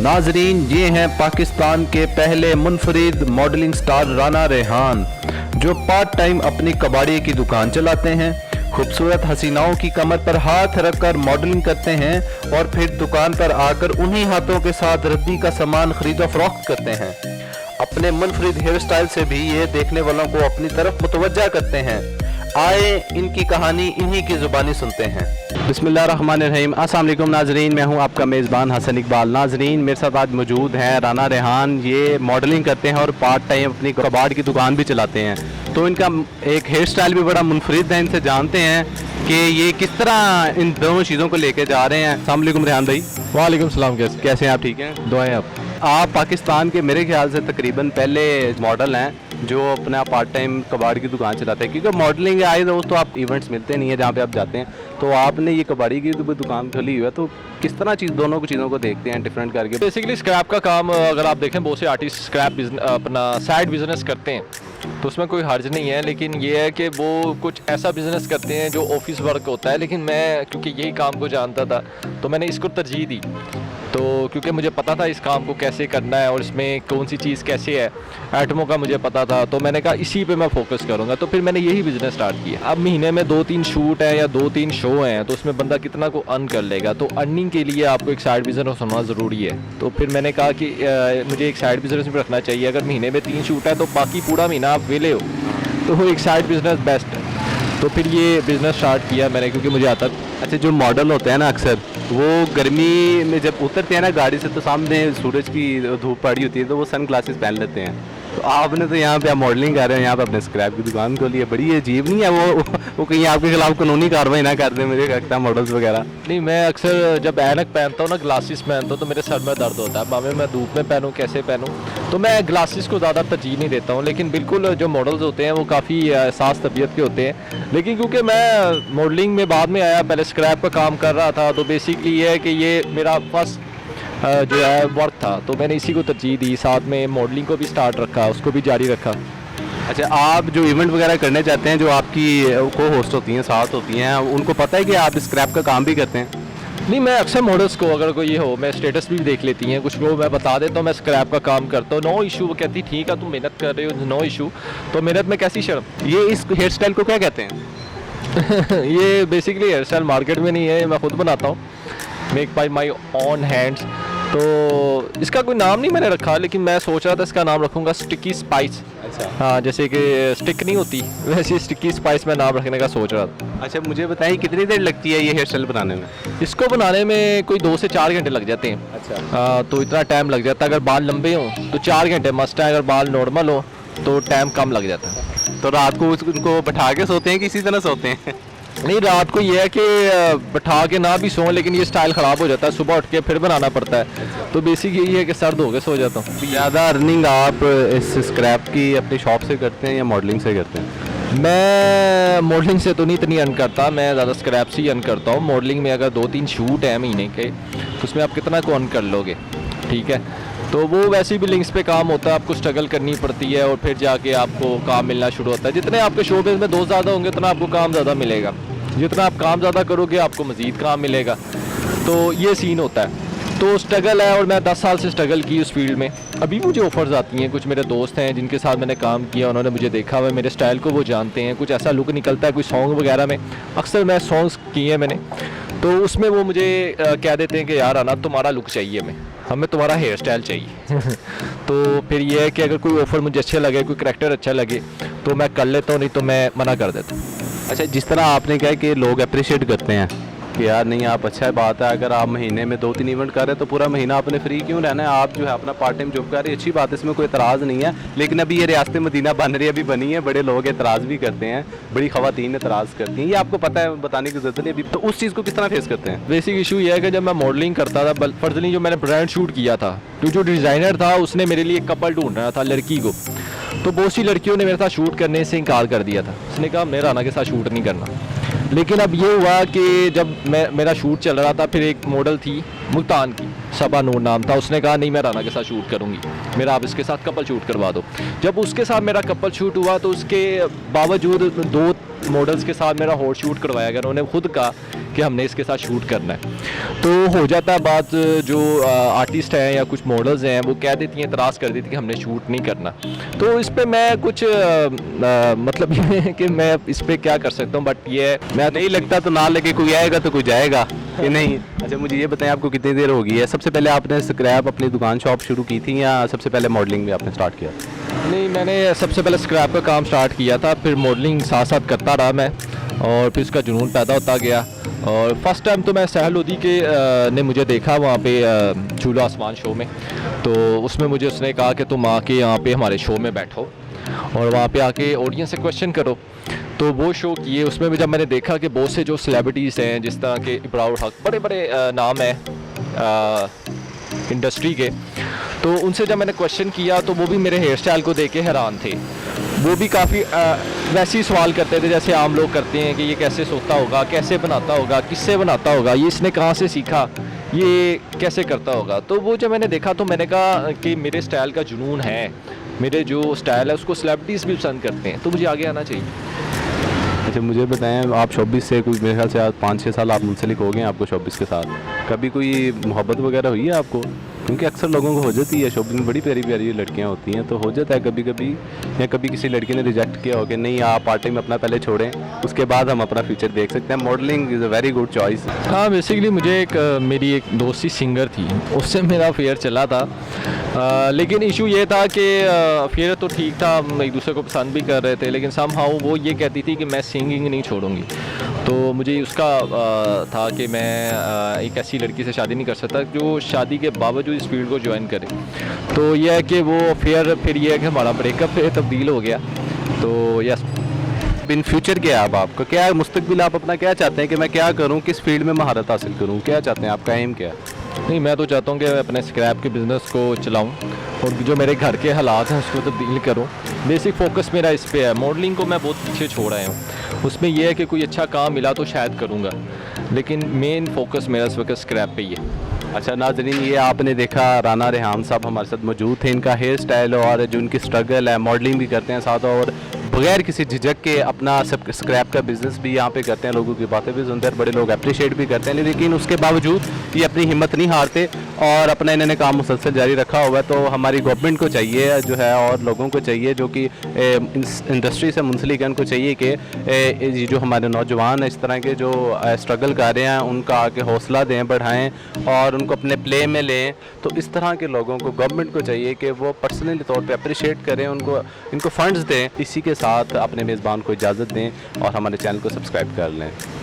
नाजरीन, ये हैं पाकिस्तान के पहले मुनफरिद मॉडलिंग स्टार राना रेहान, जो पार्ट टाइम अपनी कबाड़ी की दुकान चलाते हैं। खूबसूरत हसीनाओं की कमर पर हाथ रखकर मॉडलिंग करते हैं और फिर दुकान पर आकर उन्हीं हाथों के साथ रद्दी का सामान खरीदो फरोख्त करते हैं। अपने मुनफरिद हेयर स्टाइल से भी ये देखने वालों को अपनी तरफ मुतवज्जा करते हैं। आए इनकी कहानी इन्हीं की ज़ुबानी सुनते हैं। बिस्मिल्लाहिर्रहमानिर्रहीम। अस्सलाम वालेकुम नाजरीन, मैं हूं आपका मेज़बान हसन इकबाल। नाजरीन, मेरे साथ आज मौजूद हैं राना रेहान। ये मॉडलिंग करते हैं और पार्ट टाइम अपनी कबाड़ की दुकान भी चलाते हैं। तो इनका एक हेयर स्टाइल भी बड़ा मुनफरिद है। इनसे जानते हैं कि ये किस तरह इन दोनों चीज़ों को लेके जा रहे हैं। अस्सलाम वालेकुम रेहान भाई। वालेकुम सलाम। कैसे हैं आप? ठीक हैं, दुआएं आप पाकिस्तान के मेरे ख्याल से तकरीबन पहले मॉडल हैं जो अपना पार्ट टाइम कबाड़ी की दुकान चलाते हैं, क्योंकि मॉडलिंग आए दोस्त तो आप इवेंट्स मिलते नहीं है जहाँ पे आप जाते हैं। तो आपने ये कबाड़ी की दुकान खोली हुई है, तो किस तरह दोनों की चीज़ों को देखते हैं डिफरेंट करके? बेसिकली स्क्रैप का काम अगर आप देखें, बहुत से आर्टिस्ट स्क्रैप अपना साइड बिजनेस करते हैं, तो उसमें कोई हर्ज नहीं है। लेकिन ये है कि वो कुछ ऐसा बिजनेस करते हैं जो ऑफिस वर्क होता है। लेकिन मैं क्योंकि यही काम को जानता था तो मैंने इसको तरजीह दी। तो क्योंकि मुझे पता था इस काम को कैसे करना है और इसमें कौन सी चीज़ कैसे है, आइटमों का मुझे पता था, तो मैंने कहा इसी पे मैं फोकस करूँगा। तो फिर मैंने यही बिज़नेस स्टार्ट किया। अब महीने में 2-3 शूट हैं या 2-3 शो हैं, तो उसमें बंदा कितना को अर्न कर लेगा। तो अर्निंग के लिए आपको एक साइड बिजनेस होना ज़रूरी है। तो फिर मैंने कहा कि मुझे एक साइड बिजनेस भी रखना चाहिए। अगर महीने में 3 शूट है तो बाकी पूरा महीना आप वेले हो, तो वो एक साइड बिजनेस बेस्ट है। तो फिर ये बिज़नेस स्टार्ट किया मैंने, क्योंकि मुझे आता। अच्छा, जो मॉडल होते हैं ना, अक्सर वो गर्मी में जब उतरते हैं ना गाड़ी से, तो सामने सूरज की धूप पड़ी होती है, तो वो सन ग्लासेस पहन लेते हैं। तो आपने तो यहाँ पे आप मॉडलिंग कर रहे हैं, यहाँ पे अपने स्क्रैप की दुकान खोली है। बड़ी अजीब नहीं है वो कहीं आपके खिलाफ कानूनी कार्रवाई ना कर दें मुझे लगता है, मॉडल्स वगैरह? नहीं, मैं अक्सर जब ऐनक पहनता हूँ ना, ग्लासेस पहनता हूँ, तो मेरे सर में दर्द होता है। भाਵੇਂ मैं धूप में पहनूँ कैसे पहनूँ, तो मैं ग्लासेस को ज़्यादा तरजीह नहीं देता हूँ। लेकिन बिल्कुल जो मॉडल्स होते हैं वो काफ़ी सास तबीयत के होते हैं। लेकिन क्योंकि मैं मॉडलिंग में बाद में आया, पहले स्क्रैप का काम कर रहा था, तो बेसिकली ये है कि ये मेरा फर्स्ट जो है वर्क था, तो मैंने इसी को तरजीह दी। साथ में मॉडलिंग को भी स्टार्ट रखा, उसको भी जारी रखा। अच्छा, आप जो इवेंट वगैरह करने चाहते हैं, जो आपकी को होस्ट होती हैं, साथ होती हैं, उनको पता है कि आप स्क्रैप का काम भी करते हैं? नहीं, मैं अक्सर मॉडल्स को अगर कोई ये हो, मैं स्टेटस भी देख लेती हैं, कुछ को मैं बता देता हूँ मैं स्क्रैप का काम करता हूँ, नो इशू। वो कहती ठीक है, तुम मेहनत कर रहे हो, नो इशू। तो मेहनत में कैसी शर्म। ये इस हेयर स्टाइल को क्या कहते हैं? ये बेसिकली हेयर स्टाइल मार्केट में नहीं है, मैं खुद बनाता हूँ, make bye my own hands. तो इसका कोई नाम नहीं मैंने रखा, लेकिन मैं सोच रहा था इसका नाम रखूँगा स्टिकी स्पाइस। अच्छा, हाँ, जैसे कि स्टिक नहीं होती वैसे स्टिकी स्पाइस मैं नाम रखने का सोच रहा था। अच्छा, मुझे बताइए कितनी देर लगती है ये हेयर स्टाइल बनाने में? इसको बनाने में कोई 2 से 4 घंटे लग जाते हैं। अच्छा, तो इतना टाइम लग जाता है। अगर बाल लंबे हों तो 4 घंटे मस्ट है, अगर बाल नॉर्मल हो तो टाइम कम लग जाता है। तो रात को उनको बैठा के सोते हैं कि इसी तरह सोते हैं? नहीं, रात को ये है कि बैठा के ना भी सों, लेकिन ये स्टाइल ख़राब हो जाता है, सुबह उठ के फिर बनाना पड़ता है। तो बेसिक यही है कि सर्द हो के सो जाता हूँ। ज़्यादा अर्निंग आप इस स्क्रैप की अपनी शॉप से करते हैं या मॉडलिंग से करते हैं? मैं मॉडलिंग से तो नहीं इतनी अर्न करता, मैं ज़्यादा स्क्रैप से ही अर्न करता हूँ। मॉडलिंग में अगर 2-3 शूट हैं महीने के, तो उसमें आप कितना को अर्न कर लोगे, ठीक है। तो वो वैसी भी लिंक्स पे काम होता है, आपको स्ट्रगल करनी पड़ती है और फिर जाके आपको काम मिलना शुरू होता है। जितने आपके शोबेज में दोस्त ज़्यादा होंगे, उतना आपको काम ज़्यादा मिलेगा। जितना आप काम ज़्यादा करोगे, आपको मज़ीद काम मिलेगा। तो ये सीन होता है। तो स्ट्रगल है, और मैं 10 साल से स्ट्रगल की उस फील्ड में। अभी मुझे ऑफ़र्स आती हैं, कुछ मेरे दोस्त हैं जिनके साथ मैंने काम किया, उन्होंने मुझे देखा हुआ है, मेरे स्टाइल को वो जानते हैं। कुछ ऐसा लुक निकलता है, कोई सॉन्ग वगैरह में, अक्सर मैं सॉन्ग्स किए हैं मैंने, तो उसमें वो मुझे कह देते हैं कि यार आना, तुम्हारा लुक चाहिए, हमें तुम्हारा हेयर स्टाइल चाहिए। तो फिर ये है कि अगर कोई ऑफ़र मुझे अच्छा लगे, कोई करैक्टर अच्छा लगे, तो मैं कर लेता हूँ, नहीं तो मैं मना कर देता हूँ। अच्छा, जिस तरह आपने कहा कि लोग अप्रिशिएट करते हैं कि यार नहीं, आप अच्छा बात है, अगर आप महीने में 2-3 इवेंट कर रहे हैं तो पूरा महीना आपने फ्री क्यों रहना है? आप जो है अपना पार्ट टाइम जॉब कर रहे हैं, अच्छी बात है, इसमें कोई एतराज़ नहीं है। लेकिन अभी ये रियासत मदीना बन रही है, अभी बनी है, बड़े लोग एतराज़ भी करते हैं, बड़ी ख़वातीन एतराज़ करती हैं, ये आपको पता है, बताने की ज़रूरत नहीं अभी। तो उस चीज़ को किस तरह फेस करते हैं? बेसिक इशू ये है कि जब मैं मॉडलिंग करता था, फर्जली जो मैंने ब्रांड शूट किया था, तो जो डिज़ाइनर था उसने मेरे लिए कपल ढूंढ रहा था, लड़की को। तो बहुत सी लड़कियों ने मेरे साथ शूट करने से इनकार कर दिया था। उसने कहा मेरा राना के साथ शूट नहीं करना। लेकिन अब ये हुआ कि जब मेरा शूट चल रहा था, फिर एक मॉडल थी मुल्तान की, सबा नूर नाम था, उसने कहा नहीं मैं राना के साथ शूट करूँगी, मेरा आप इसके साथ कपल शूट करवा दो। जब उसके साथ मेरा कपल शूट हुआ तो उसके बावजूद 2 मॉडल्स के साथ मेरा हॉट शूट करवाया गया। उन्होंने खुद कहा कि हमने इसके साथ शूट करना है। तो हो जाता है बात, जो आर्टिस्ट हैं या कुछ मॉडल्स हैं वो कह देती हैं, एतराज़ कर देती कि हमने शूट नहीं करना। तो इस पर मैं कुछ मतलब ये है कि मैं इस पर क्या कर सकता हूँ, बट ये मैं नहीं लगता तो ना लगे, कोई आएगा तो कोई जाएगा कि नहीं। अच्छा मुझे ये बताएं, आपको कितनी देर हो गई है? सबसे पहले आपने स्क्रैप अपनी दुकान शॉप शुरू की थी या सबसे पहले मॉडलिंग में आपने स्टार्ट किया? नहीं, मैंने सबसे पहले स्क्रैप का काम स्टार्ट किया था, फिर मॉडलिंग साथ साथ करता रहा मैं, और फिर उसका जुनून पैदा होता गया। और फर्स्ट टाइम तो मैं सहल लोधी के ने मुझे देखा वहाँ पे झूला आसमान शो में, तो उसमें मुझे उसने कहा कि तुम आके यहाँ पे हमारे शो में बैठो और वहाँ पे आके ऑडियंस से क्वेश्चन करो। तो वो शो किए, उसमें भी जब मैंने देखा कि बहुत से जो सेलिब्रिटीज़ हैं जिस तरह के इब्रार हक, बड़े बड़े नाम हैं इंडस्ट्री के, तो उनसे जब मैंने क्वेश्चन किया तो वो भी मेरे हेयर स्टाइल को देख के हैरान थे। वो भी काफ़ी वैसे ही सवाल करते थे जैसे आम लोग करते हैं कि ये कैसे सोता होगा, कैसे बनाता होगा, किससे बनाता होगा, ये इसने कहाँ से सीखा, ये कैसे करता होगा। तो वो जब मैंने देखा तो मैंने कहा कि मेरे स्टाइल का जुनून है, मेरे जो स्टाइल है उसको सेलिब्रिटीज़ भी पसंद करते हैं, तो मुझे आगे आना चाहिए। अच्छा मुझे बताएं, आप शोबिस से कुछ मेरे ख्याल से 5-6 साल आप मुंसलिक हो गए हैं आपको शोबिस के साथ, कभी कोई मोहब्बत वगैरह हुई है आपको? क्योंकि अक्सर लोगों को हो जाती है, शोबिस में बड़ी प्यारी प्यारी लड़कियां होती हैं, तो हो जाता है कभी कभी, या कभी किसी लड़की ने रिजेक्ट किया हो कि नहीं आप पार्ट टाइम अपना पहले छोड़ें, उसके बाद हम अपना फ्यूचर देख सकते हैं। Modelling is a very good choice. हाँ, बेसिकली मुझे मेरी एक दोस्ती सिंगर थी, उससे मेरा अफेयर चला था। लेकिन इशू ये था कि अफेयर तो ठीक था, हम एक दूसरे को पसंद भी कर रहे थे, लेकिन समहाउ वो ये कहती थी कि मैं सिंगिंग नहीं छोड़ूंगी। तो मुझे उसका था कि मैं एक ऐसी लड़की से शादी नहीं कर सकता जो शादी के बावजूद इस फील्ड को ज्वाइन करे। तो यह है कि वो फिर ये है कि हमारा ब्रेकअप पे तब्दील हो गया। तो यस, इन फ्यूचर क्या है अब आपका, क्या मुस्तकबिल आप अपना क्या चाहते हैं कि मैं क्या करूं, किस फील्ड में महारत हासिल करूं, क्या चाहते हैं, आपका एम क्या है? नहीं, मैं तो चाहता हूँ कि मैं अपने स्क्रैप के बिज़नेस को चलाऊँ और जो मेरे घर के हालात हैं उसको तब्दील करूँ। बेसिक फोकस मेरा इस पे है। मॉडलिंग को मैं बहुत पीछे छोड़ आया हूँ, उसमें यह है कि कोई अच्छा काम मिला तो शायद करूँगा, लेकिन मेन फोकस मेरा इस वक्त स्क्रैप पे ही है। अच्छा नाज़रीन, ये आपने देखा राना रेहान साहब हमारे साथ मौजूद थे। इनका हेयर स्टाइल और जो उनकी स्ट्रगल है, मॉडलिंग भी करते हैं साथ, और बगैर किसी झिझक के अपना स्क्रैप का बिज़नेस भी यहाँ पे करते हैं, लोगों की बातें भी सुनते हैं, बड़े लोग अप्रिशिएट भी करते हैं, लेकिन उसके बावजूद ये अपनी हिम्मत नहीं हारते और अपना इन्होंने काम मुसलसल जारी रखा हुआ है। तो हमारी गवर्नमेंट को चाहिए जो है, और लोगों को चाहिए जो कि इस इंडस्ट्री से मुंसलिक हैं, उनको चाहिए कि ये जो हमारे नौजवान इस तरह के जो स्ट्रगल कर रहे हैं उनका आके हौसला दें, बढ़ाएँ और उनको अपने प्ले में लें। तो इस तरह के लोगों को गवर्नमेंट को चाहिए कि वो पर्सनली तौर पे अप्रिशिएट करें, उनको इनको फ़ंड्स दें। इसी के साथ अपने मेज़बान को इजाज़त दें और हमारे चैनल को सब्सक्राइब कर लें।